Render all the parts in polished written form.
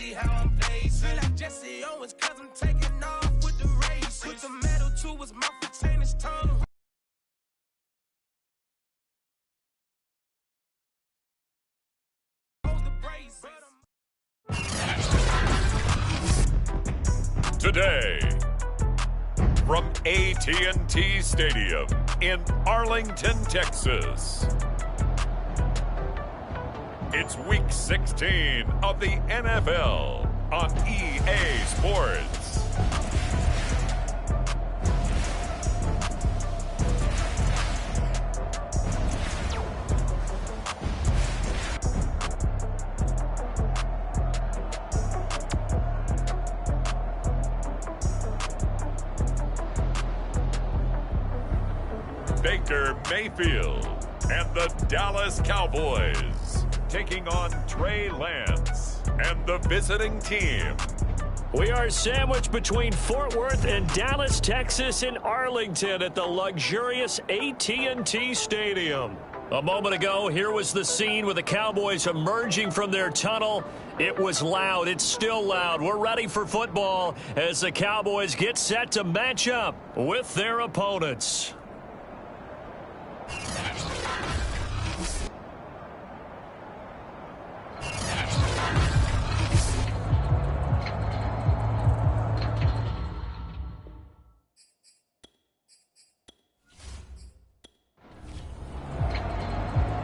see how I'm blazing. Feel like Jesse Owens, cause I'm taking off with the race. Put the metal to his mouth, retain his tongue. Today, from AT&T Stadium in Arlington, Texas, it's Week 16 of the NFL on EA Sports. Baker Mayfield and the Dallas Cowboys taking on Trey Lance and the visiting team. We are sandwiched between Fort Worth and Dallas, Texas in Arlington at the luxurious AT&T Stadium. A moment ago, here was the scene with the Cowboys emerging from their tunnel. It was loud. It's still loud. We're ready for football as the Cowboys get set to match up with their opponents.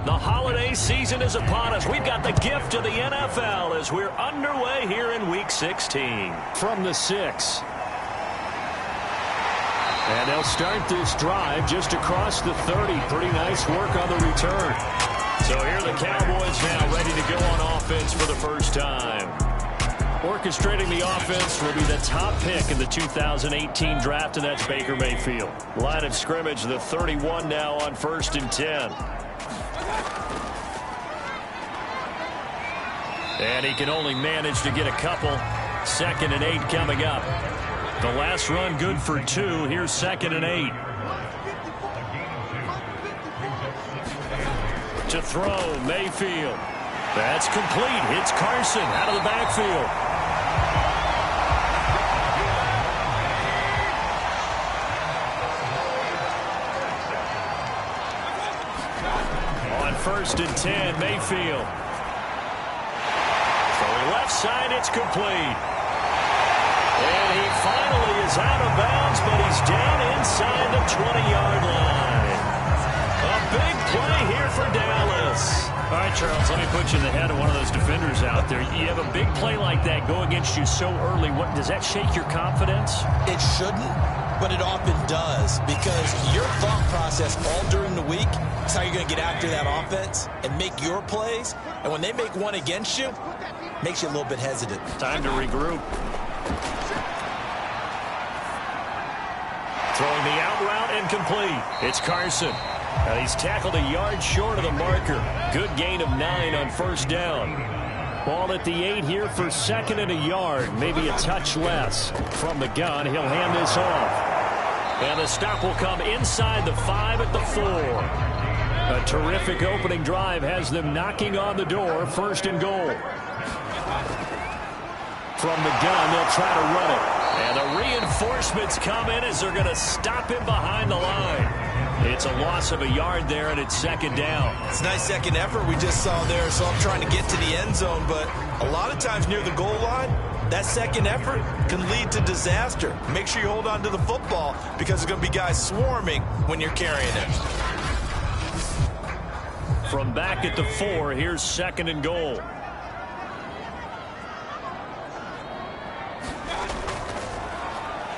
The holiday season is upon us. We've got the gift of the NFL as we're underway here in Week 16. From the 6. And they'll start this drive just across the 30. Pretty nice work on the return. So here the Cowboys now ready to go on offense for the first time. Orchestrating the offense will be the top pick in the 2018 draft, and that's Baker Mayfield. Line of scrimmage, the 31 now on 1st and 10. And he can only manage to get a couple. 2nd and 8 coming up. The last run good for 2. Here's 2nd and 8. To throw, Mayfield. That's complete. Hits Carson out of the backfield. On 1st and 10, Mayfield. Throwing left side, it's complete. And he finally is out of bounds, but he's down inside the 20-yard line. A big play here for Dallas. All right, Charles, let me put you in the head of one of those defenders out there. You have a big play like that go against you so early. What, does that shake your confidence? It shouldn't, but it often does, because your thought process all during the week is how you're going to get after that offense and make your plays. And when they make one against you, it makes you a little bit hesitant. Time to regroup. Throwing the out route and complete. It's Carson. And he's tackled a yard short of the marker. Good gain of 9 on 1st down. Ball at the 8 here for 2nd and a yard. Maybe a touch less. From the gun, he'll hand this off. And the stop will come inside the 5 at the 4. A terrific opening drive has them knocking on the door. 1st and goal. From the gun, they'll try to run it. And the reinforcements come in as they're going to stop him behind the line. It's a loss of a yard there, and it's 2nd down. It's a nice second effort we just saw there, so I'm trying to get to the end zone. But a lot of times near the goal line, that second effort can lead to disaster. Make sure you hold on to the football, because there's going to be guys swarming when you're carrying it. From back at the 4, here's 2nd and goal.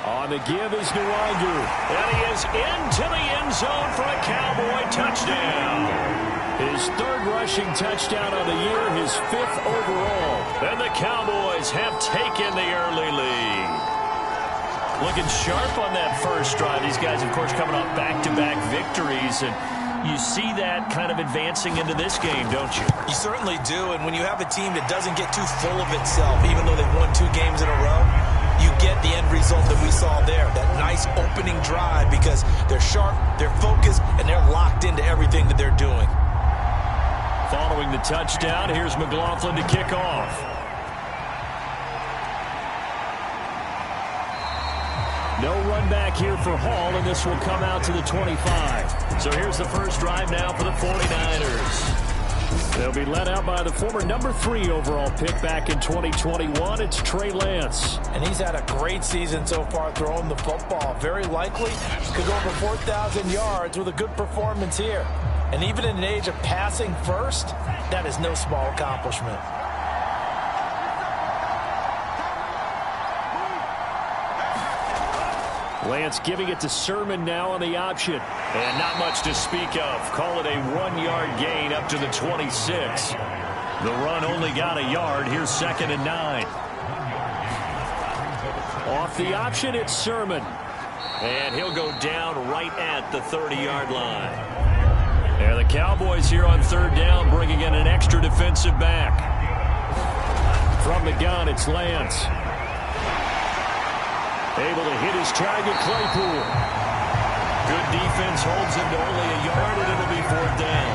On the give is Nwangu. And he is into the end zone for a Cowboy touchdown. His 3rd rushing touchdown of the year, his 5th overall. And the Cowboys have taken the early lead. Looking sharp on that first drive. These guys, of course, coming off back-to-back victories. And you see that kind of advancing into this game, don't you? You certainly do. And when you have a team that doesn't get too full of itself, even though they've won 2 games in a row, you get the end result that we saw there, that nice opening drive, because they're sharp, they're focused, and they're locked into everything that they're doing. Following the touchdown, here's McLaughlin to kick off. No run back here for Hall, and this will come out to the 25. So here's the first drive now for the 49ers. They'll be led out by the former number 3 overall pick back in 2021. It's Trey Lance. And he's had a great season so far throwing the football. Very likely could go over 4,000 yards with a good performance here. And even in an age of passing first, that is no small accomplishment. Lance giving it to Sermon now on the option. And not much to speak of. Call it a 1-yard gain up to the 26. The run only got a yard. Here's 2nd and 9. Off the option, it's Sermon. And he'll go down right at the 30-yard line. And the Cowboys here on 3rd down, bringing in an extra defensive back. From the gun, it's Lance. Able to hit his target, Claypool. Good defense holds him to only a yard, and it'll be 4th down.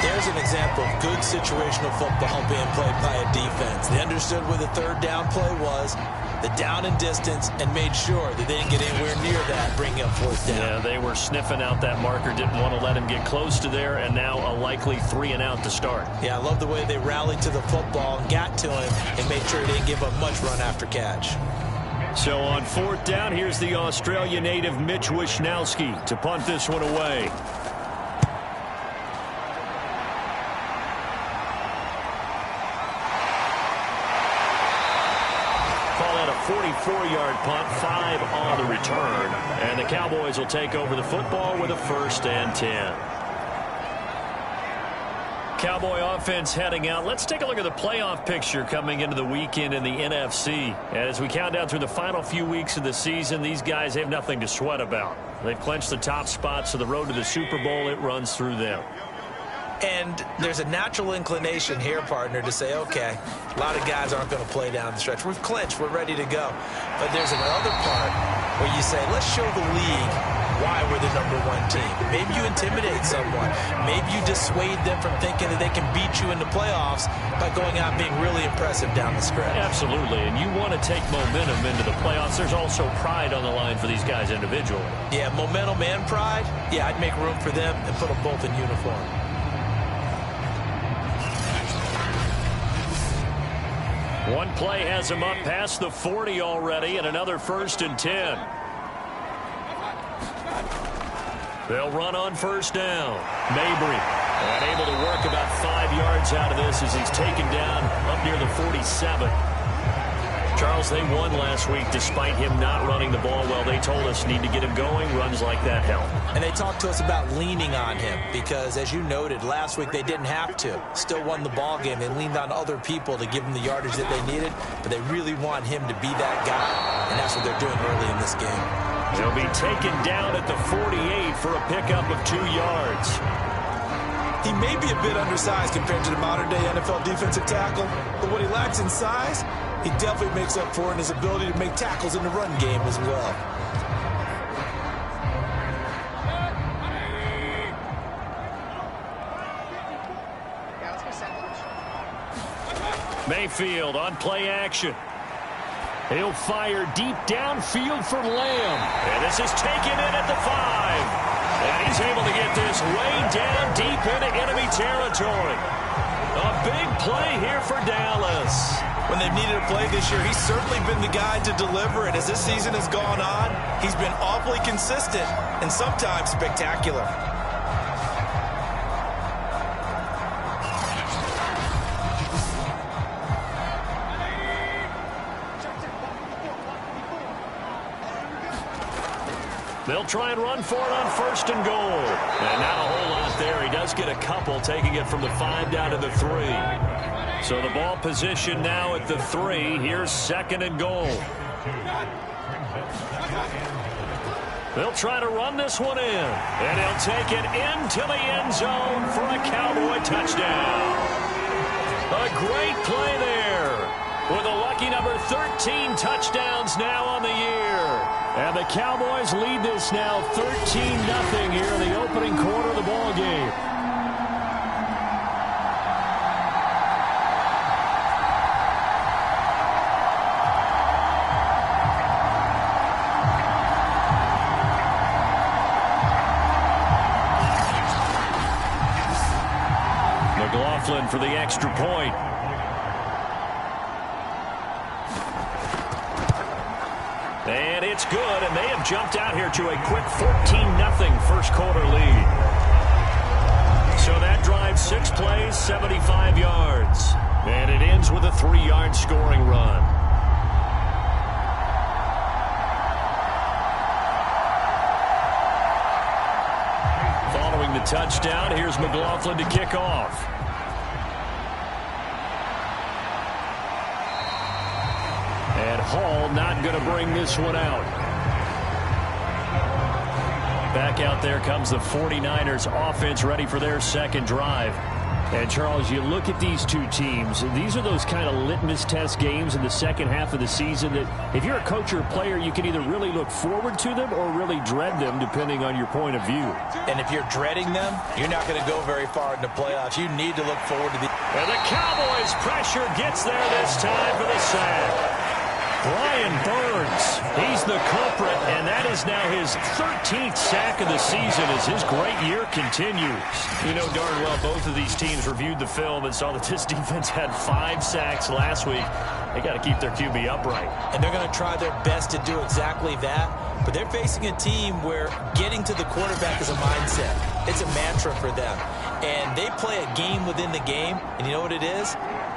There's an example of good situational football being played by a defense. They understood where the 3rd down play was, the down and distance, and made sure that they didn't get anywhere near that, bringing up 4th down. Yeah, they were sniffing out that marker, didn't want to let him get close to there, and now a likely 3 and out to start. Yeah, I love the way they rallied to the football and got to him and made sure they didn't give up much run after catch. So on 4th down, here's the Australia native Mitch Wishnowski to punt this one away. Call that a 44-yard punt, 5 on the return. And the Cowboys will take over the football with a 1st and 10. Cowboy offense heading out. Let's take a look at the playoff picture coming into the weekend in the NFC. And as we count down through the final few weeks of the season, these guys have nothing to sweat about. They've clinched the top spot, so the road to the Super Bowl, it runs through them. And there's a natural inclination here, partner, to say, okay, a lot of guys aren't going to play down the stretch. We've clinched. We're ready to go. But there's another part where you say, let's show the league why we're the #1 team. Maybe you intimidate someone. Maybe you dissuade them from thinking that they can beat you in the playoffs by going out and being really impressive down the stretch. Absolutely, and you want to take momentum into the playoffs. There's also pride on the line for these guys individually. Yeah, momentum and pride. Yeah, I'd make room for them and put them both in uniform. One play has him up past the 40 already, and another 1st and 10. They'll run on 1st down. Mabry, and able to work about 5 yards out of this as he's taken down up near the 47. Charles, they won last week despite him not running the ball well. They told us need to get him going. Runs like that help. And they talked to us about leaning on him because, as you noted, last week they didn't have to. Still won the ball game. They leaned on other people to give them the yardage that they needed, but they really want him to be that guy, and that's what they're doing early in this game. He'll be taken down at the 48 for a pickup of 2 yards. He may be a bit undersized compared to the modern-day NFL defensive tackle, but what he lacks in size, he definitely makes up for in his ability to make tackles in the run game as well. Mayfield on play action. He'll fire deep downfield for Lamb. And this is taken in at the 5. And he's able to get this way down deep into enemy territory. A big play here for Dallas. When they've needed a play this year, he's certainly been the guy to deliver. And as this season has gone on, he's been awfully consistent and sometimes spectacular. They'll try and run for it on 1st and goal. And not a whole lot there. He does get a couple, taking it from the 5 down to the 3. So the ball position now at the 3. Here's 2nd and goal. They'll try to run this one in. And he'll take it into the end zone for a Cowboy touchdown. A great play there. With a lucky number 13 touchdowns now on the year. And the Cowboys lead this now 13-0 here in the opening quarter of the ball game. McLaughlin for the extra point. And it's good, and they have jumped out here to a quick 14-0 first quarter lead. So that drive, 6 plays, 75 yards. And it ends with a 3-yard scoring run. Following the touchdown, here's McLaughlin to kick off. And Hall not going to bring this one out. Back out there comes the 49ers offense ready for their second drive. And, Charles, you look at these two teams, these are those kind of litmus test games in the second half of the season that if you're a coach or a player, you can either really look forward to them or really dread them, depending on your point of view. And if you're dreading them, you're not going to go very far in the playoffs. You need to look forward to the... And the Cowboys' pressure gets there this time for the sack. Brian Burns, he's the culprit, and that is now his 13th sack of the season as his great year continues. You know darn well both of these teams reviewed the film and saw that this defense had 5 sacks last week. They got to keep their QB upright. And they're going to try their best to do exactly that, but they're facing a team where getting to the quarterback is a mindset. It's a mantra for them, and they play a game within the game, and you know what it is?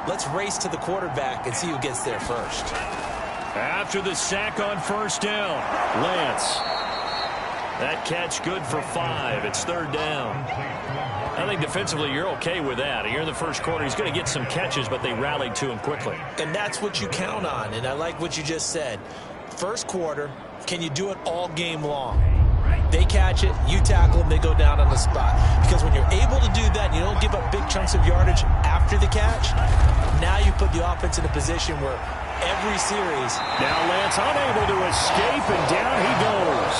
Let's race to the quarterback and see who gets there first. After the sack on first down, Lance. That catch good for 5. It's third down. I think defensively you're okay with that. You're in the first quarter. He's going to get some catches, but they rallied to him quickly. And that's what you count on, and I like what you just said. First quarter, can you do it all game long? They catch it, you tackle them, they go down on the spot. Because when you're able to do that and you don't give up big chunks of yardage after the catch, now you put the offense in a position where every series. Now Lance unable to escape, and down he goes.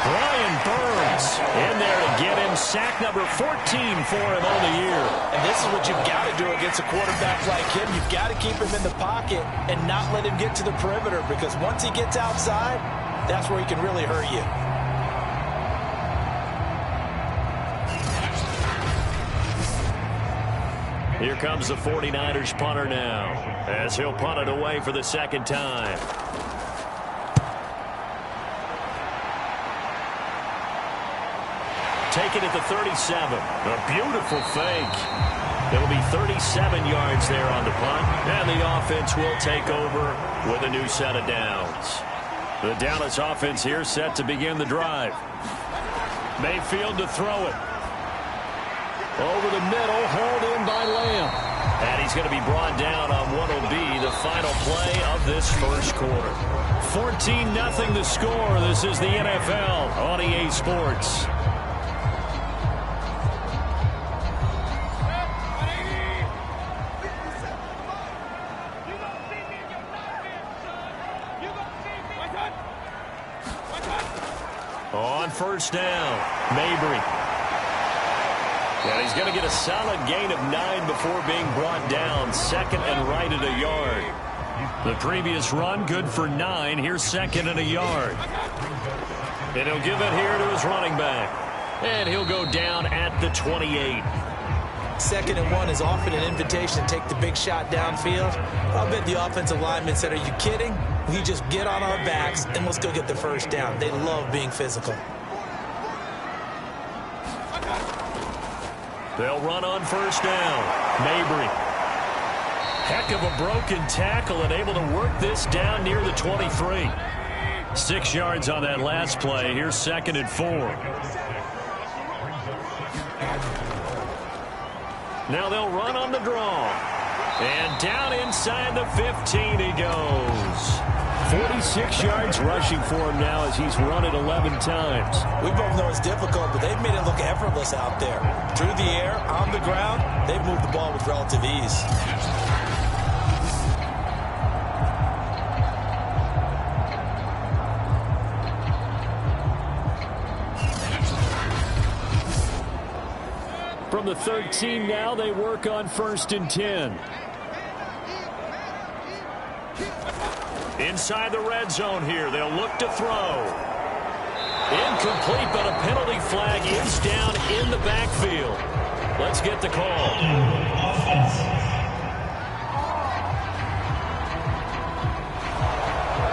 Brian Burns in there to get him sack number 14 for him on the year. And this is what you've got to do against a quarterback like him. You've got to keep him in the pocket and not let him get to the perimeter, because once he gets outside, that's where he can really hurt you. Here comes the 49ers punter now, as he'll punt it away for the second time. Take it at the 37. A beautiful fake. It'll be 37 yards there on the punt, and the offense will take over with a new set of downs. The Dallas offense here set to begin the drive. Mayfield to throw it. Over the middle, hauled in by Lamb. And he's going to be brought down on what will be the final play of this first quarter. 14-0 the score. This is the NFL on EA Sports. On first down, Mabry. And he's going to get a solid gain of 9 before being brought down. Second and right at a yard. The previous run good for 9. Here's second and a yard. And he'll give it here to his running back. And he'll go down at the 28. Second and 1 is often an invitation to take the big shot downfield. I'll bet the offensive lineman said, "Are you kidding? We just get on our backs and let's go get the first down." They love being physical. They'll run on first down. Mabry. Heck of a broken tackle and able to work this down near the 23. 6 yards on that last play. Here's second and 4. Now they'll run on the draw. And down inside the 15 he goes. 46 yards rushing for him now as he's run it 11 times. We both know it's difficult, but they've made it look effortless out there. Through the air, on the ground, they've moved the ball with relative ease. From the 13 now, they work on first and 10. Inside the red zone here, they'll look to throw. Incomplete, but a penalty flag is down in the backfield. Let's get the call.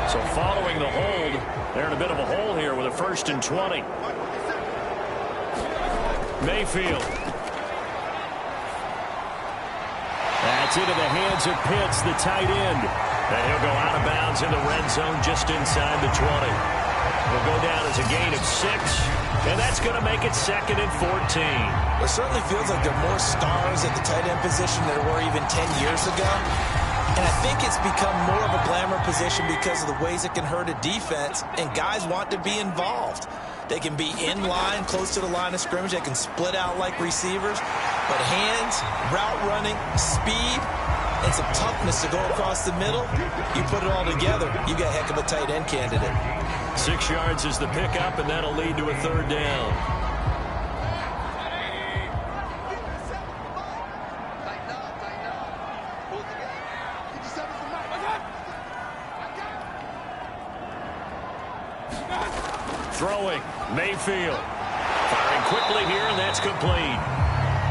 So following the hold, they're in a bit of a hole here with a 1st and 20. Mayfield. That's into the hands of Pitts, the tight end. And he'll go out of bounds in the red zone just inside the 20. He'll go down as a gain of 6, and that's going to make it 2nd and 14. It certainly feels like there are more stars at the tight end position than there were even 10 years ago. And I think it's become more of a glamour position because of the ways it can hurt a defense, and guys want to be involved. They can be in line, close to the line of scrimmage. They can split out like receivers. But hands, route running, speed, and some toughness to go across the middle, you put it all together, you got a heck of a tight end candidate. 6 yards is the pickup, and that'll lead to a 3rd down. Throwing, Mayfield. Firing quickly here, and that's complete.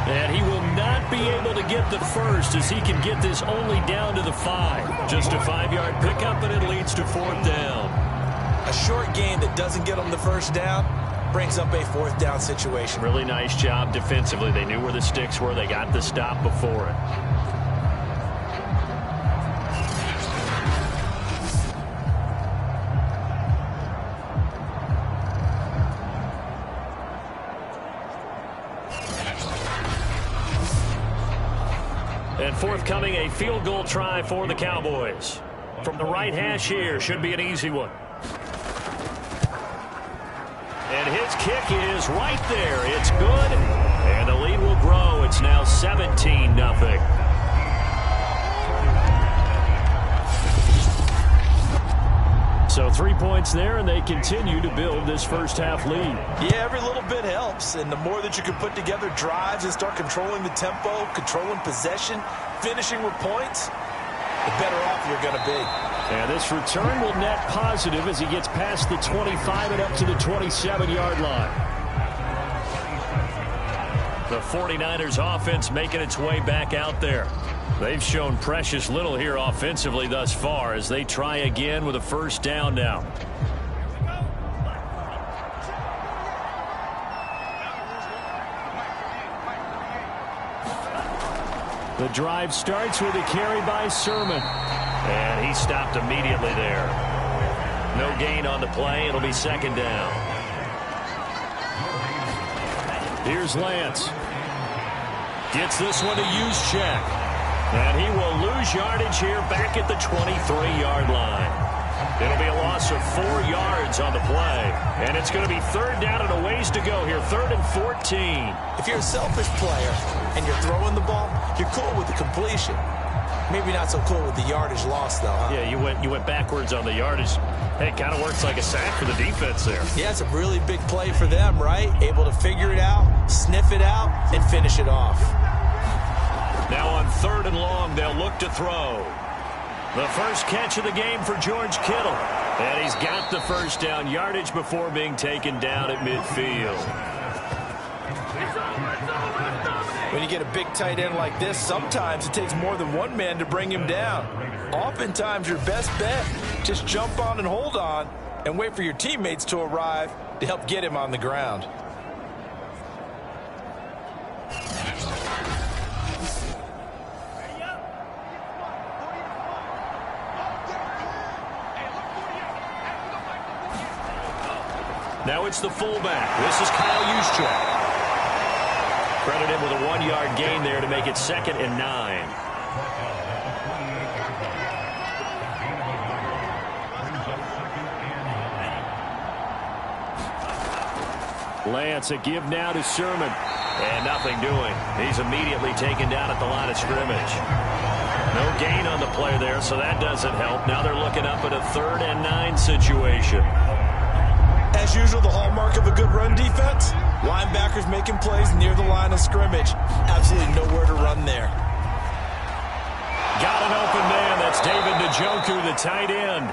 And he will not be able to get the first as he can get this only down to the 5. Just a 5-yard pickup, and it leads to 4th down. A short gain that doesn't get them the 1st down brings up a 4th down situation. Really nice job defensively. They knew where the sticks were. They got the stop before it. And forthcoming, a field goal try for the Cowboys. From the right hash here, should be an easy one. And his kick is right there. It's good, and the lead will grow. It's now 17-0. So 3 points there, and they continue to build this first half lead. Yeah, every little bit helps, and the more that you can put together drives and start controlling the tempo, controlling possession, finishing with points, the better off you're going to be. And this return will net positive as he gets past the 25 and up to the 27-yard line. The 49ers offense making its way back out there. They've shown precious little here offensively thus far as they try again with a 1st down now. The drive starts with a carry by Sermon. And he stopped immediately there. No gain on the play. It'll be 2nd down. Here's Lance. Gets this one to use check. And he will lose yardage here back at the 23-yard line. It'll be a loss of 4 yards on the play. And it's going to be 3rd down and a ways to go here. 3rd and 14. If you're a selfish player and you're throwing the ball, you're cool with the completion. Maybe not so cool with the yardage loss, though, huh? Yeah, you went backwards on the yardage. Hey, it kind of works like a sack for the defense there. Yeah, it's a really big play for them, right? Able to figure it out, sniff it out, and finish it off. Now on 3rd and long, they'll look to throw. The first catch of the game for George Kittle. And he's got the 1st down yardage before being taken down at midfield. When you get a big tight end like this, sometimes it takes more than one man to bring him down. Oftentimes, your best bet, just jump on and hold on and wait for your teammates to arrive to help get him on the ground. Now it's the fullback. This is Kyle Juszczyk. Credit him with a 1-yard gain there to make it 2nd and 9. Lance, a give now to Sermon. And nothing doing. He's immediately taken down at the line of scrimmage. No gain on the play there, so that doesn't help. Now they're looking up at a 3rd and 9 situation. As usual, the hallmark of a good run defense, linebackers making plays near the line of scrimmage. Absolutely nowhere to run there. Got an open man. That's David Njoku, the tight end.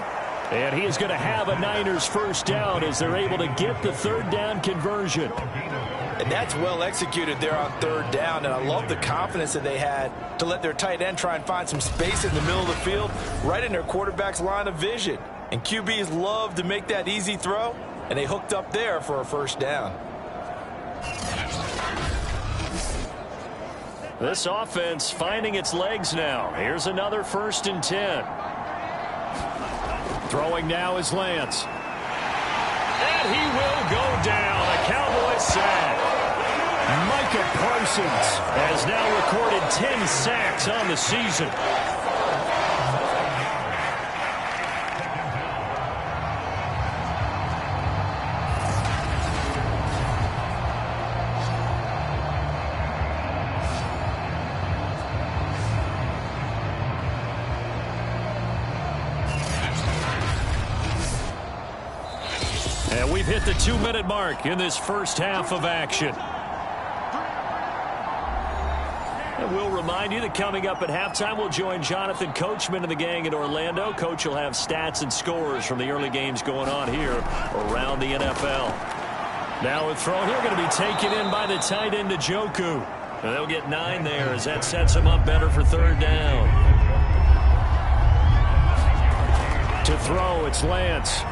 And he is going to have a Niners 1st down as they're able to get the 3rd down conversion. And that's well executed there on third down. And I love the confidence that they had to let their tight end try and find some space in the middle of the field, right in their quarterback's line of vision. And QBs love to make that easy throw, and they hooked up there for a first down. This offense finding its legs now. Here's another 1st and 10. Throwing now is Lance. And he will go down. A Cowboys sack. Micah Parsons has now recorded 10 sacks on the season. And we've hit the 2-minute mark in this first half of action. And we'll remind you that coming up at halftime, we'll join Jonathan Coachman and the gang in Orlando. Coach will have stats and scores from the early games going on here around the NFL. Now a throw here going to be taken in by the tight end, Njoku. And they'll get 9 there as that sets them up better for third down. To throw, it's Lance.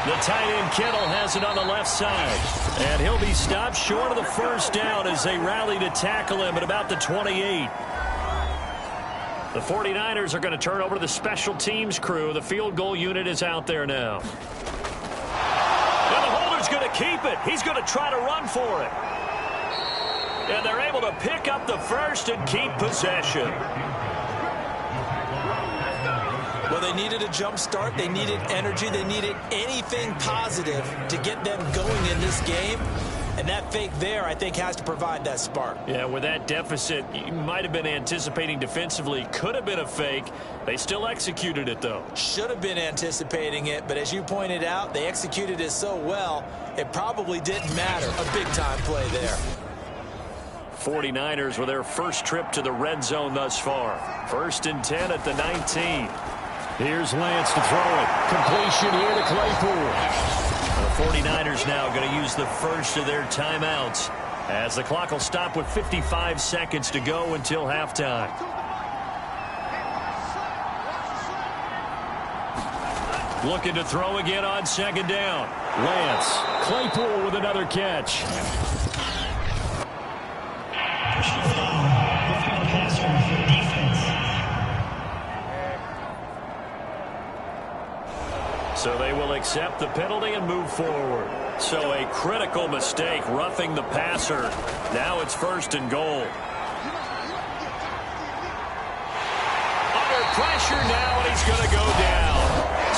The tight end Kittle has it on the left side. And he'll be stopped short of the first down as they rally to tackle him at about the 28. The 49ers are going to turn over to the special teams crew. The field goal unit is out there now. And the holder's going to keep it. He's going to try to run for it. And they're able to pick up the first and keep possession. Well, they needed a jump start. They needed energy. They needed anything positive to get them going in this game. And that fake there, I think, has to provide that spark. Yeah, with that deficit, you might have been anticipating defensively. Could have been a fake. They still executed it, though. Should have been anticipating it, but as you pointed out, they executed it so well, it probably didn't matter. A big-time play there. 49ers with their first trip to the red zone thus far. 1st and 10 at the 19. Here's Lance to throw it. Completion here to Claypool. The 49ers now going to use the first of their timeouts as the clock will stop with 55 seconds to go until halftime. Looking to throw again on 2nd down. Lance. Claypool with another catch. So they will accept the penalty and move forward. So a critical mistake, roughing the passer. Now it's 1st and goal. Under pressure now, and he's going to go down.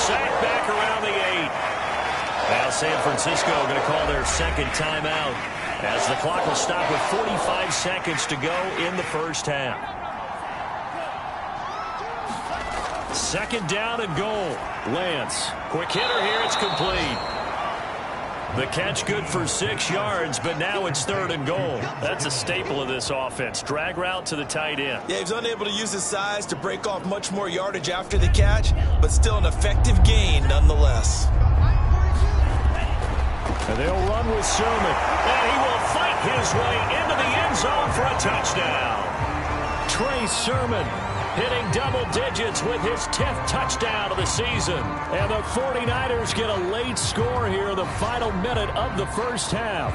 Sacked back around the 8. Now San Francisco going to call their 2nd timeout as the clock will stop with 45 seconds to go in the first half. 2nd down and goal. Lance. Quick hitter here. It's complete. The catch good for 6 yards, but now it's 3rd and goal. That's a staple of this offense. Drag route to the tight end. Yeah, he was unable to use his size to break off much more yardage after the catch, but still an effective gain nonetheless. And they'll run with Sermon. And he will fight his way into the end zone for a touchdown. Trey Sermon hitting double digits with his 10th touchdown of the season. And the 49ers get a late score here in the final minute of the first half.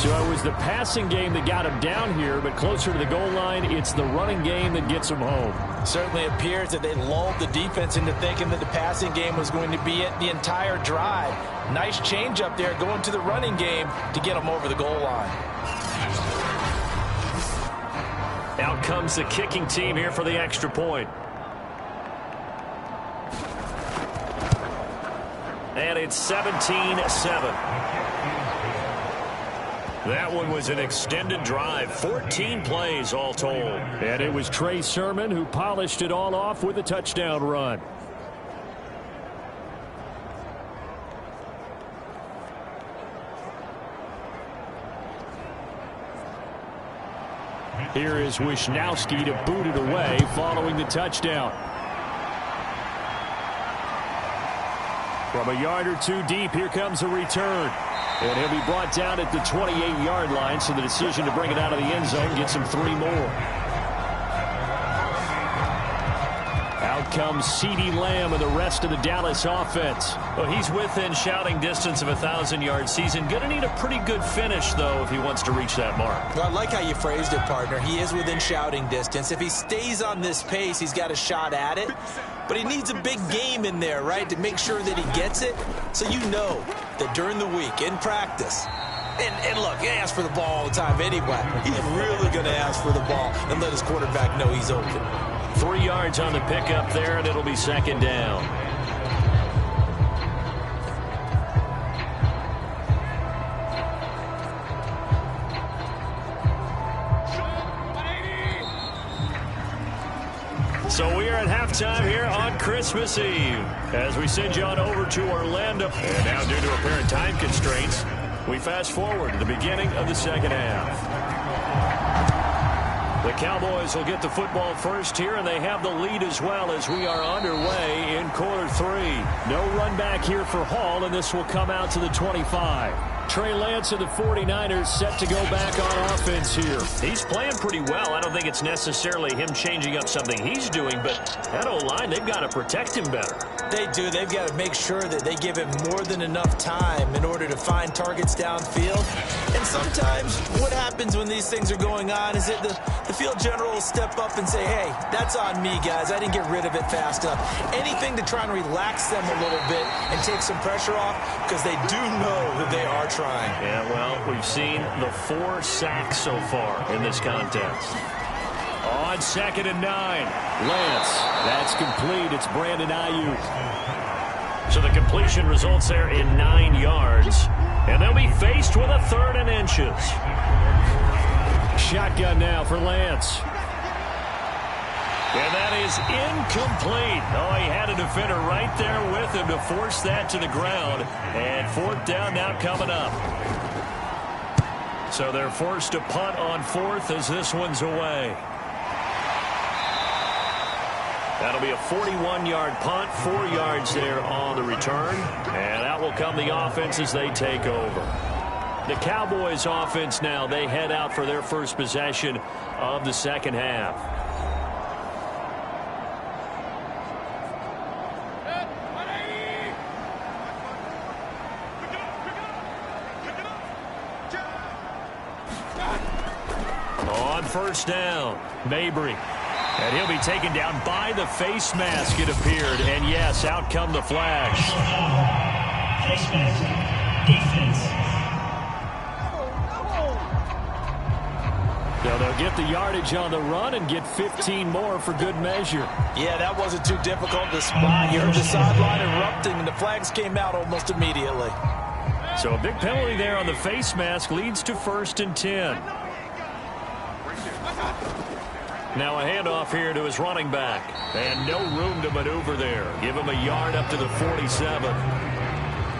So it was the passing game that got him down here, but closer to the goal line, it's the running game that gets him home. Certainly appears that they lulled the defense into thinking that the passing game was going to be it the entire drive. Nice change up there going to the running game to get them over the goal line. Out comes the kicking team here for the extra point. And it's 17-7. That one was an extended drive, 14 plays all told. And it was Trey Sermon who polished it all off with a touchdown run. Here is Wisnowski to boot it away following the touchdown. From a yard or two deep, here comes a return. And he'll be brought down at the 28-yard line, so the decision to bring it out of the end zone gets him 3 more. Out comes CeeDee Lamb and the rest of the Dallas offense. Well, he's within shouting distance of a 1,000-yard season. Going to need a pretty good finish, though, if he wants to reach that mark. Well, I like how you phrased it, partner. He is within shouting distance. If he stays on this pace, he's got a shot at it. But he needs a big game in there, right, to make sure that he gets it. So you know that during the week, in practice, and look, he asks for the ball all the time anyway. He's really going to ask for the ball and let his quarterback know he's open. 3 yards on the pickup there, and it'll be second down. So we are at halftime here on Christmas Eve as we send you on over to Orlando. And now, due to apparent time constraints, we fast forward to the beginning of the second half. The Cowboys will get the football first here, and they have the lead as well as we are underway in quarter 3. No run back here for Hall, and this will come out to the 25. Trey Lance of the 49ers set to go back on offense here. He's playing pretty well. I don't think it's necessarily him changing up something he's doing, but that O-line, they've got to protect him better. They do. They've got to make sure that they give him more than enough time in order to find targets downfield. And sometimes what happens when these things are going on is that the field general will step up and say, hey, that's on me, guys. I didn't get rid of it fast enough. Anything to try and relax them a little bit and take some pressure off, because they do know that they are trying. Yeah, well, we've seen the 4 sacks so far in this contest. On 2nd and 9, Lance. That's complete. It's Brandon Ayuk. So the completion results there in 9 yards. And they'll be faced with a 3rd and inches. Shotgun now for Lance. And that is incomplete. Oh, he had a defender right there with him to force that to the ground. And 4th down now coming up. So they're forced to punt on 4th as this one's away. That'll be a 41-yard punt, 4 yards there on the return. And out will come the offense as they take over. The Cowboys offense now, they head out for their first possession of the second half. On first down, Mabry. And he'll be taken down by the face mask, it appeared. And yes, out come the flags. Face mask. Defense. So they'll get the yardage on the run and get 15 more for good measure. Yeah, that wasn't too difficult to spot. You heard the sideline erupting, and the flags came out almost immediately. So a big penalty there on the face mask leads to 1st and 10. Now a handoff here to his running back. And no room to maneuver there. Give him a yard up to the 47.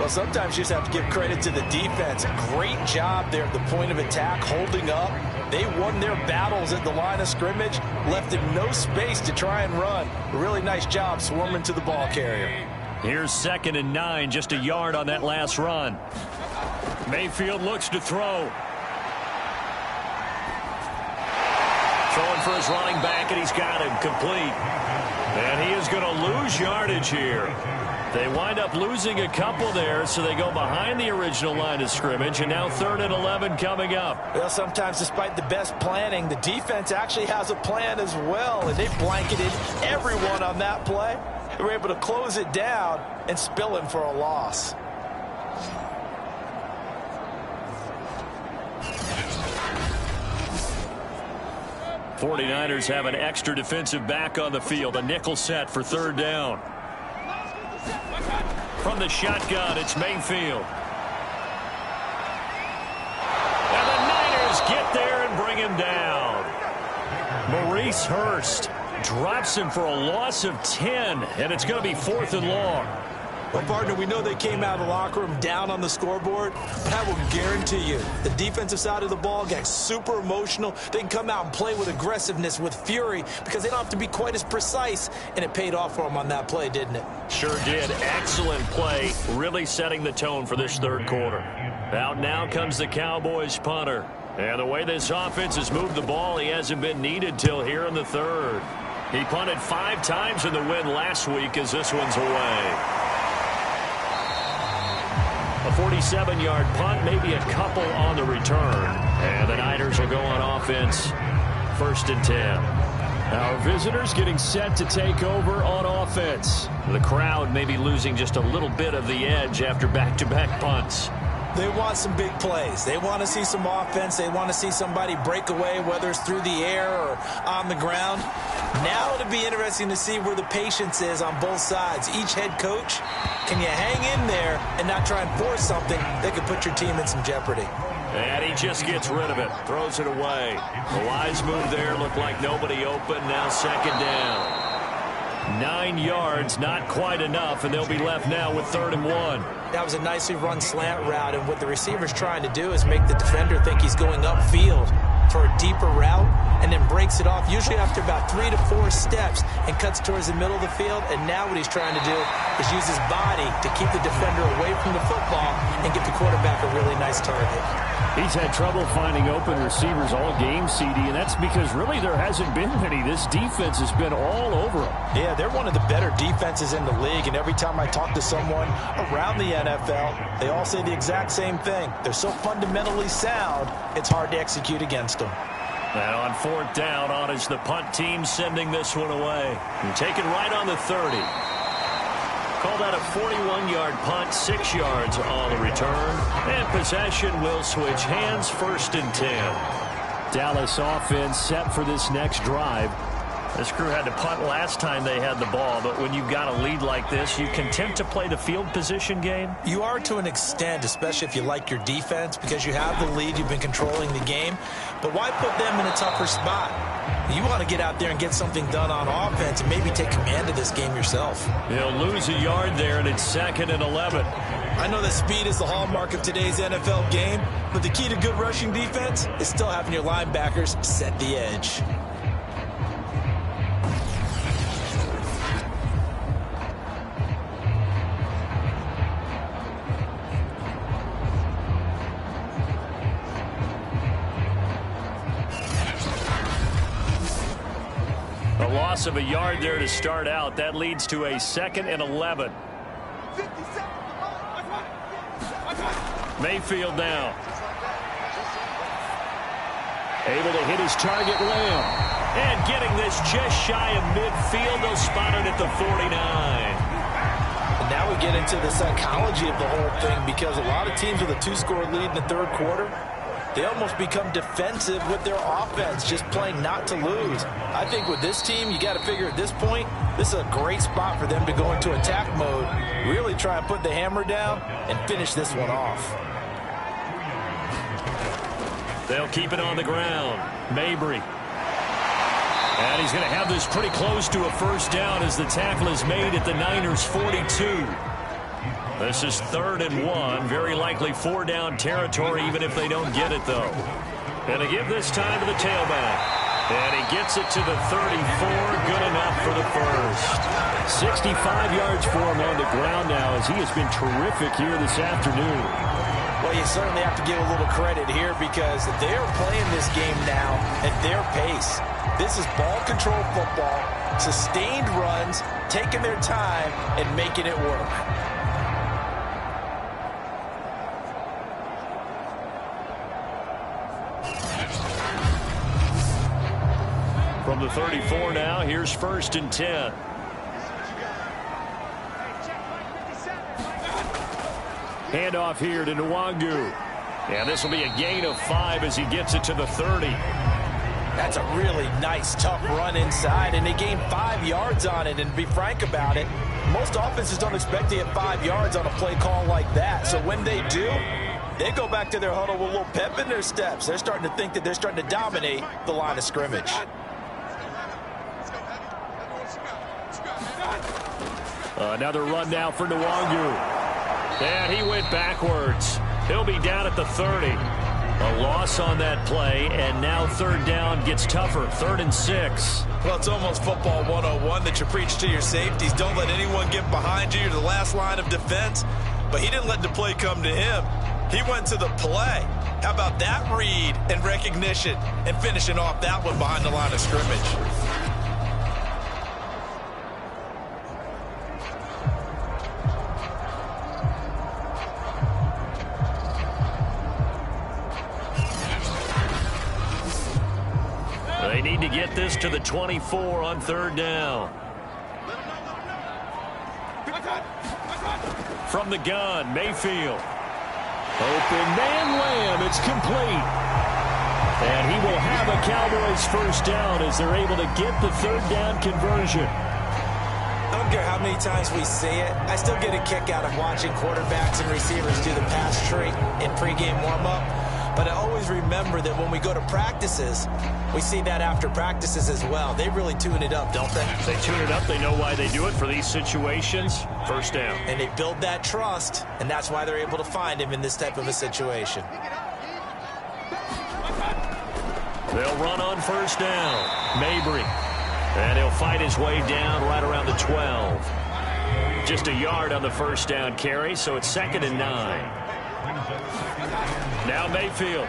Well, sometimes you just have to give credit to the defense. Great job there at the point of attack, holding up. They won their battles at the line of scrimmage, left him no space to try and run. A really nice job swarming to the ball carrier. Here's 2nd and 9, just a yard on that last run. Mayfield looks to throw. Throwing for his running back, and he's got him complete. And he is going to lose yardage here. They wind up losing a couple there, so they go behind the original line of scrimmage, and now 3rd and 11 coming up. Well, sometimes despite the best planning, the defense actually has a plan as well, and they blanketed everyone on that play. They were able to close it down and spill him for a loss. '49ers have an extra defensive back on the field. A nickel set for 3rd down. From the shotgun, it's Mayfield. And the Niners get there and bring him down. Maurice Hurst drops him for a loss of 10, and it's going to be 4th and long. Well, partner, we know they came out of the locker room down on the scoreboard, but I will guarantee you the defensive side of the ball gets super emotional. They can come out and play with aggressiveness, with fury, because they don't have to be quite as precise, and it paid off for them on that play, didn't it? Sure did. Excellent play, really setting the tone for this third quarter. Out now comes the Cowboys punter. And the way this offense has moved the ball, he hasn't been needed till here in the third. He punted 5 times in the win last week as this one's away. A 47-yard punt, maybe a couple on the return. And the Niners will go on offense, 1st and 10. Our visitors getting set to take over on offense. The crowd may be losing just a little bit of the edge after back-to-back punts. They want some big plays. They want to see some offense. They want to see somebody break away, whether it's through the air or on the ground. Now it'll be interesting to see where the patience is on both sides. Each head coach, can you hang in there and not try and force something that could put your team in some jeopardy? And he just gets rid of it, throws it away. The wise move there, looked like nobody open. Now 2nd down. 9 yards, not quite enough, and they'll be left now with 3rd and 1. That was a nicely run slant route, and what the receiver's trying to do is make the defender think he's going upfield for a deeper route, and then breaks it off, usually after about 3 to 4 steps, and cuts towards the middle of the field. And now what he's trying to do is use his body to keep the defender away from the football and get the quarterback a really nice target. He's had trouble finding open receivers all game, CD, and that's because really there hasn't been many. This defense has been all over him. Yeah, they're one of the better defenses in the league, and every time I talk to someone around the NFL, they all say the exact same thing. They're so fundamentally sound, it's hard to execute against them. And on 4th down, on is the punt team sending this one away. And taken right on the 30. Called out a 41-yard punt, 6 yards on the return. And possession will switch hands, 1st and 10. Dallas offense set for this next drive. This crew had to punt last time they had the ball, but when you've got a lead like this, you content to play the field position game? You are to an extent, especially if you like your defense, because you have the lead, you've been controlling the game. But why put them in a tougher spot? You want to get out there and get something done on offense and maybe take command of this game yourself. He'll lose a yard there, and it's 2nd and 11. I know that speed is the hallmark of today's NFL game, but the key to good rushing defense is still having your linebackers set the edge. A loss of a yard there to start out. That leads to a 2nd and 11. Mayfield now. Able to hit his target, Lamb. And getting this just shy of midfield. They'll spot it at the 49. And now we get into the psychology of the whole thing, because a lot of teams with a 2-score lead in the third quarter, they almost become defensive with their offense, just playing not to lose. I think with this team, you got to figure at this point, this is a great spot for them to go into attack mode, really try and put the hammer down and finish this one off. They'll keep it on the ground. Mabry. And he's going to have this pretty close to a 1st down as the tackle is made at the Niners' 42. This is 3rd and 1. Very likely 4-down territory, even if they don't get it, though. And they give this time to the tailback. And he gets it to the 34. Good enough for the 1st. 65 yards for him on the ground now, as he has been terrific here this afternoon. Well, you certainly have to give a little credit here, because they're playing this game now at their pace. This is ball control football, sustained runs, taking their time and making it work. From the 34 now, here's 1st and 10. Handoff here to Nwangu. And this will be a gain of 5 as he gets it to the 30. That's a really nice, tough run inside, and they gained 5 yards on it. And to be frank about it, most offenses don't expect to get 5 yards on a play call like that. So when they do, they go back to their huddle with a little pep in their steps. They're starting to think that they're starting to dominate the line of scrimmage. Another run now for Nwangu. And he went backwards. He'll be down at the 30. A loss on that play, and now third down gets tougher. 3rd and 6. Well, it's almost football 101 that you preach to your safeties. Don't let anyone get behind you. You're the last line of defense. But he didn't let the play come to him. He went to the play. How about that read and recognition and finishing off that one behind the line of scrimmage? They need to get this to the 24 on 3rd down. From the gun, Mayfield. Open man Lamb. It's complete. And he will have a Cowboys first down as they're able to get the 3rd down conversion. I don't care how many times we see it. I still get a kick out of watching quarterbacks and receivers do the pass tree in pregame warm-up. But I always remember that when we go to practices, we see that after practices as well. They really tune it up, don't they? They tune it up. They know why they do it for these situations. First down. And they build that trust, and that's why they're able to find him in this type of a situation. They'll run on first down. Mabry. And he'll fight his way down right around the 12. Just a yard on the first down carry, so it's 2nd and 9. Now Mayfield.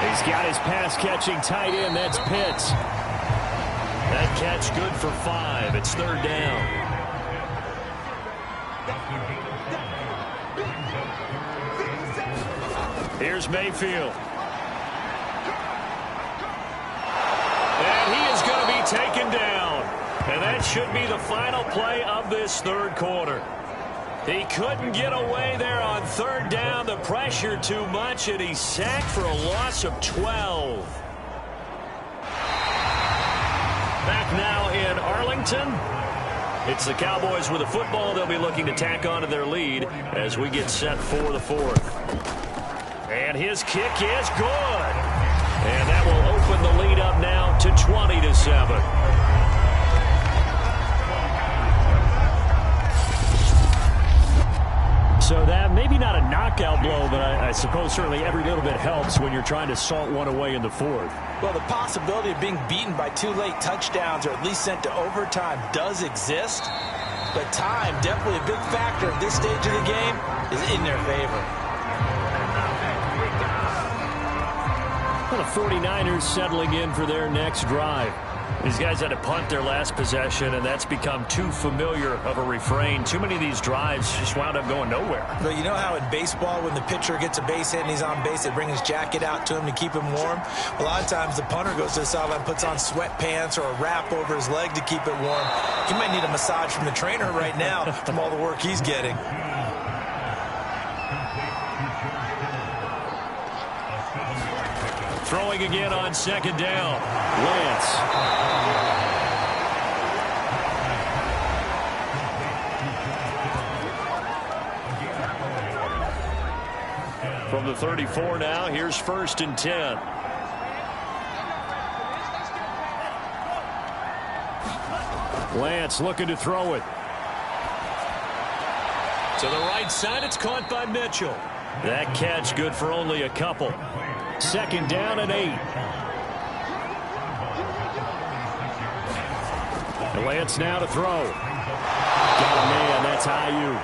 He's got his pass-catching tight end. That's Pitts. That catch good for 5. It's 3rd down. Here's Mayfield. And he is going to be taken down. And that should be the final play of this 3rd quarter. He couldn't get away there on 3rd down. The pressure too much, and he's sacked for a loss of 12. Back now in Arlington. It's the Cowboys with the football. They'll be looking to tack on to their lead as we get set for the 4th. And his kick is good. And that will open the lead up now to 20-7. So that maybe not a knockout blow, but I suppose certainly every little bit helps when you're trying to salt one away in the 4th. Well, the possibility of being beaten by 2 late touchdowns or at least sent to overtime does exist. But time, definitely a big factor at this stage of the game, is in their favor. Well, the 49ers settling in for their next drive. These guys had to punt their last possession, and that's become too familiar of a refrain. Too many of these drives just wound up going nowhere. But you know how in baseball, when the pitcher gets a base hit and he's on base, they bring his jacket out to him to keep him warm? A lot of times the punter goes to the sideline, puts on sweatpants or a wrap over his leg to keep it warm. He might need a massage from the trainer right now from all the work he's getting. Throwing again on 2nd down. Lance. From the 34 now, here's 1st and 10. Lance looking to throw it. To the right side, it's caught by Mitchell. That catch good for only a couple. 2nd down and 8. Lance now to throw. Got a man. That's Ayuk.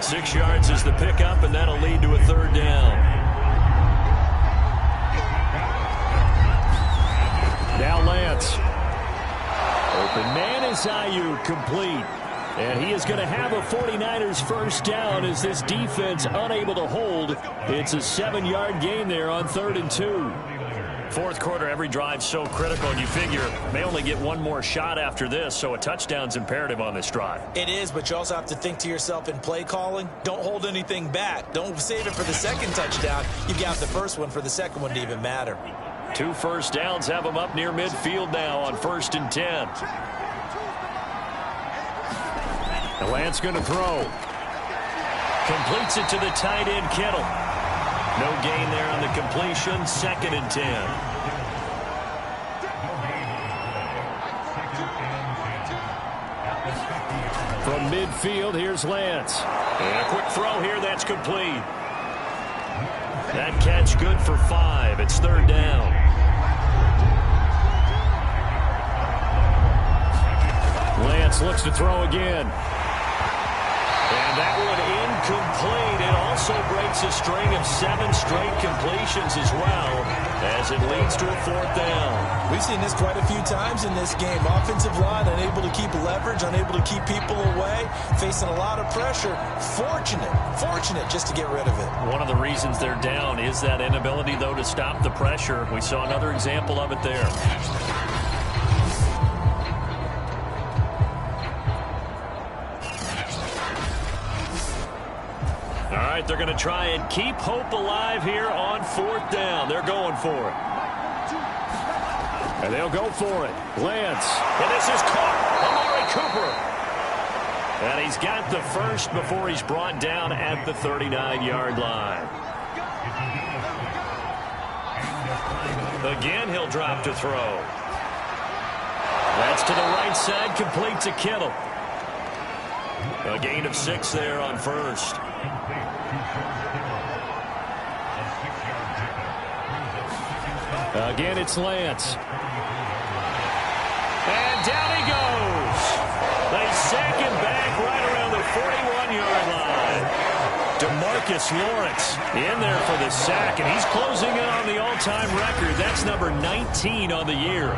6 yards is the pickup, and that'll lead to a 3rd down. Now Lance. Open man is Ayuk, complete. And he is going to have a 49ers first down as this defense unable to hold. It's a 7-yard gain there on 3rd and 2. 4th quarter, every drive's so critical, and you figure may only get one more shot after this, so a touchdown's imperative on this drive. It is, but you also have to think to yourself in play calling, don't hold anything back. Don't save it for the 2nd touchdown. You've got the first one for the 2nd one to even matter. 2 first downs have them up near midfield now on 1st and 10. Lance going to throw. Completes it to the tight end, Kittle. No gain there on the completion. 2nd and 10. From midfield, here's Lance. And a quick throw here, that's complete. That catch good for 5. It's 3rd down. Lance looks to throw again. And that one incomplete. It also breaks a string of 7 straight completions as well as it leads to a 4th down. We've seen this quite a few times in this game. Offensive line unable to keep leverage, unable to keep people away, facing a lot of pressure. Fortunate just to get rid of it. One of the reasons they're down is that inability, though, to stop the pressure. We saw another example of it there. All right, they're going to try and keep hope alive here on 4th down. They're going for it. And they'll go for it. Lance. And this is caught. Amari Cooper. And he's got the first before he's brought down at the 39-yard line. Again, he'll drop to throw. That's to the right side, complete to Kittle. A gain of 6 there on 1st. Again, it's Lance. And down he goes. They sack him back right around the 41-yard line. DeMarcus Lawrence in there for the sack, and he's closing in on the all-time record. That's number 19 on the year.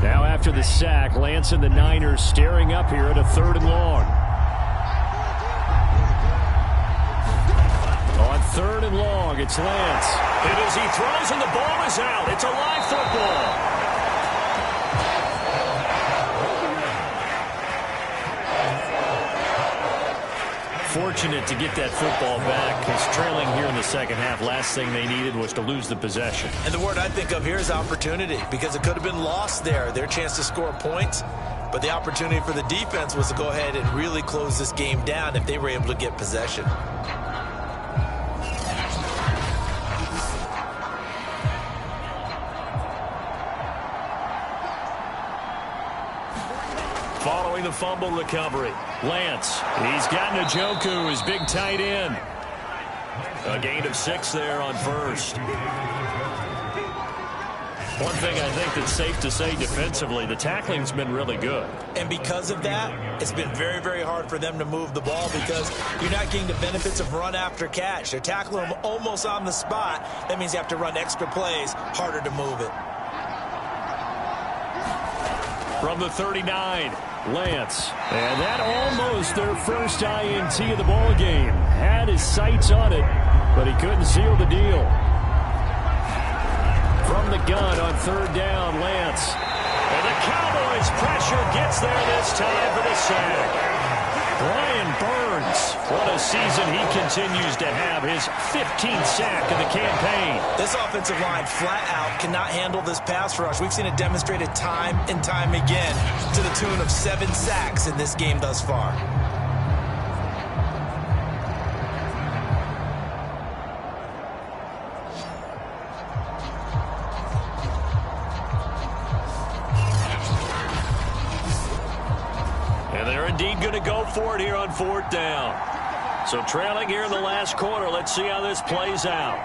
Now after the sack, Lance and the Niners staring up here at a 3rd and long. On 3rd and long, it's Lance. And as he throws and the ball is out, it's a live football. Fortunate to get that football back, because trailing here in the second half, last thing they needed was to lose the possession. And the word I think of here is opportunity, because it could have been lost there, their chance to score points. But the opportunity for the defense was to go ahead and really close this game down if they were able to get possession. Following the fumble recovery, Lance. He's got Njoku, his big tight end. A gain of 6 there on 1st. One thing I think that's safe to say defensively, the tackling's been really good. And because of that, it's been very, very hard for them to move the ball because you're not getting the benefits of run after catch. They're tackling them almost on the spot. That means you have to run extra plays, harder to move it. From the 39, Lance. And that almost their first INT of the ball game. Had his sights on it, but he couldn't seal the deal. From the gun on 3rd down, Lance. And the Cowboys' pressure gets there this time for the sack. Brian Burns, what a season he continues to have, his 15th sack of the campaign. This offensive line flat out cannot handle this pass rush. We've seen it demonstrated time and time again to the tune of 7 sacks in this game thus far. Indeed going to go for it here on 4th down. So trailing here in the last quarter. Let's see how this plays out.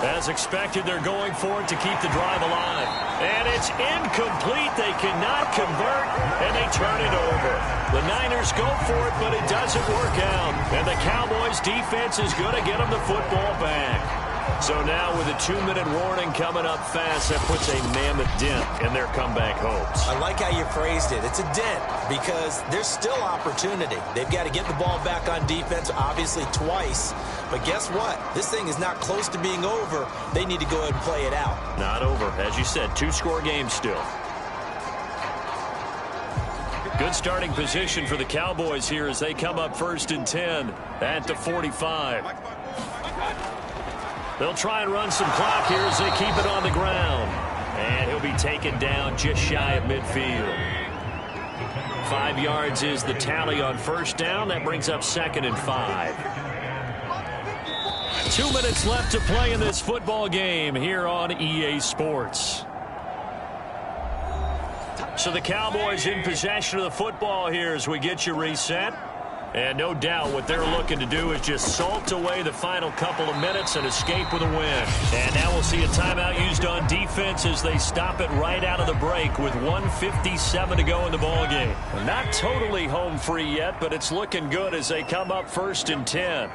As expected, they're going for it to keep the drive alive. And it's incomplete. They cannot convert, and they turn it over. The Niners go for it, but it doesn't work out. And the Cowboys' defense is going to get them the football back. So now with a 2-minute warning coming up fast, that puts a mammoth dent in their comeback hopes. I like how you phrased it. It's a dent because there's still opportunity. They've got to get the ball back on defense, obviously twice. But guess what? This thing is not close to being over. They need to go ahead and play it out. Not over. As you said, 2-score game still. Good starting position for the Cowboys here as they come up 1st and 10 at the 45. They'll try and run some clock here as they keep it on the ground. And he'll be taken down just shy of midfield. 5 yards is the tally on 1st down. That brings up 2nd and 5. 2 minutes left to play in this football game here on EA Sports. So the Cowboys in possession of the football here as we get you reset. And no doubt what they're looking to do is just salt away the final couple of minutes and escape with a win. And now we'll see a timeout used on defense as they stop it right out of the break with 1:57 to go in the ballgame. Not totally home free yet, but it's looking good as they come up 1st and 10.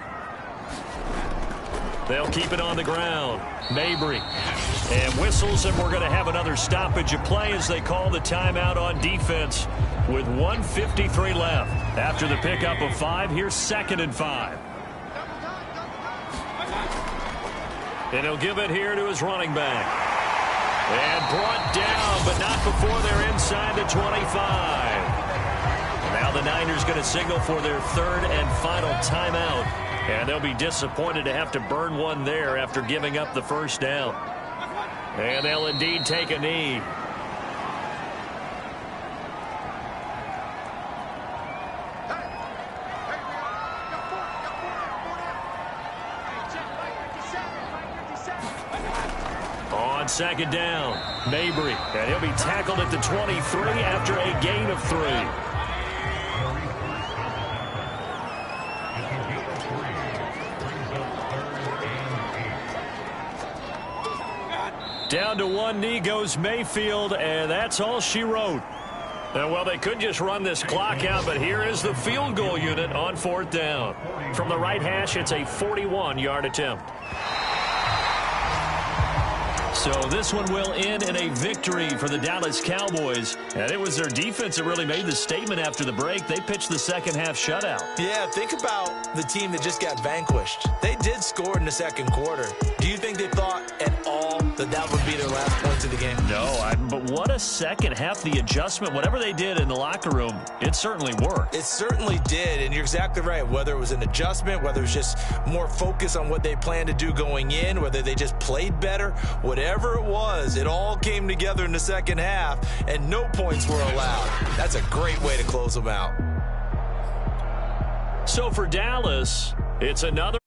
They'll keep it on the ground. Mabry. And whistles, and we're going to have another stoppage of play as they call the timeout on defense with 1:53 left. After the pickup of 5, here's 2nd and 5. And he'll give it here to his running back. And brought down, but not before they're inside the 25. Now the Niners going to signal for their 3rd and final timeout. And they'll be disappointed to have to burn one there after giving up the 1st down. And they'll indeed take a knee. On 2nd down, Mabry. And he'll be tackled at the 23 after a gain of 3. Down to 1 knee goes Mayfield, and that's all she wrote. Well, they could just run this clock out, but here is the field goal unit on 4th down. From the right hash, it's a 41-yard attempt. So this one will end in a victory for the Dallas Cowboys. And it was their defense that really made the statement after the break. They pitched the second-half shutout. Yeah, think about the team that just got vanquished. They did score in the 2nd quarter. Do you think they thought at all that that would be their last points of the game? No, but what a second half. The adjustment, whatever they did in the locker room, it certainly worked. It certainly did, and you're exactly right. Whether it was an adjustment, whether it was just more focus on what they planned to do going in, whether they just played better, whatever it was, it all came together in the 2nd half, and no points were allowed. That's a great way to close them out. So for Dallas, it's another